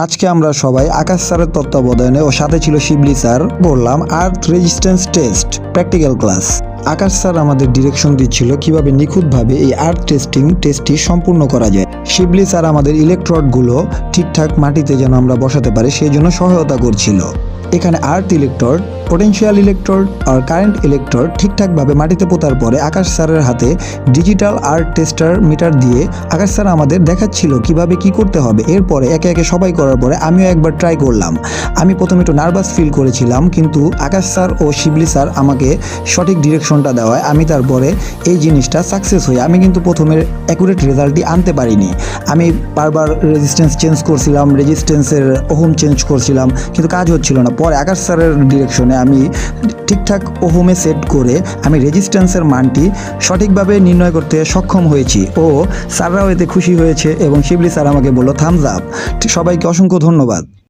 আজকে আমরা সবাই আকাশ স্যারের তত্ত্বাবধানে ও সাথে ছিল শিবলি স্যার বললাম আর্থ রেজিস্ট্যান্স টেস্ট প্র্যাকটিক্যাল ক্লাস। আকাশ স্যার আমাদের ডিরেকশন দিচ্ছিল কিভাবে নিখুঁতভাবে এই আর্থ টেস্টটি সম্পূর্ণ করা যায়। শিবলি স্যার আমাদের ইলেকট্রোডগুলো ঠিকঠাক মাটিতে যেন আমরা বসাতে পারি সেই জন্য সহায়তা করছিল। এখানে আর্থ ইলেকট্রোড, পোটেনশিয়াল ইলেকট্রোড আর কারেন্ট ইলেকট্রোড ঠিকঠাকভাবে মাটিতে পোতার পরে আকাশ স্যারের হাতে ডিজিটাল আর্থ টেস্টার মিটার দিয়ে আকাশ স্যার আমাদের দেখাচ্ছিল কিভাবে কি করতে হবে। এরপরে একে একে সবাই করার পরে আমিও একবার ট্রাই করলাম। আমি প্রথমে একটু নার্ভাস ফিল করেছিলাম, কিন্তু আকাশ স্যার ও শিবলি স্যার আমাকে সঠিক ডিরেকশনটা দেওয়ায় আমি তারপরে এই জিনিসটা সাকসেস হই। আমি কিন্তু প্রথমে অ্যাকুরেট রেজাল্টটি আনতে পারিনি। আমি বারবার রেজিস্ট্যান্স চেঞ্জ করছিলাম, রেজিস্ট্যান্সের ওহম চেঞ্জ করছিলাম, কিন্তু কাজ হচ্ছিল না। পরে আকাশ স্যারের ডিরেকশনে আমি ঠিকঠাক ওহমে সেট করে আমি রেজিস্ট্যান্সের মানটি সঠিকভাবে নির্ণয় করতে সক্ষম হয়েছি ও স্যাররাও এতে খুশি হয়েছে এবং শিবলি স্যার আমাকে বলল থামস আপ। সবাইকে অসংখ্য ধন্যবাদ।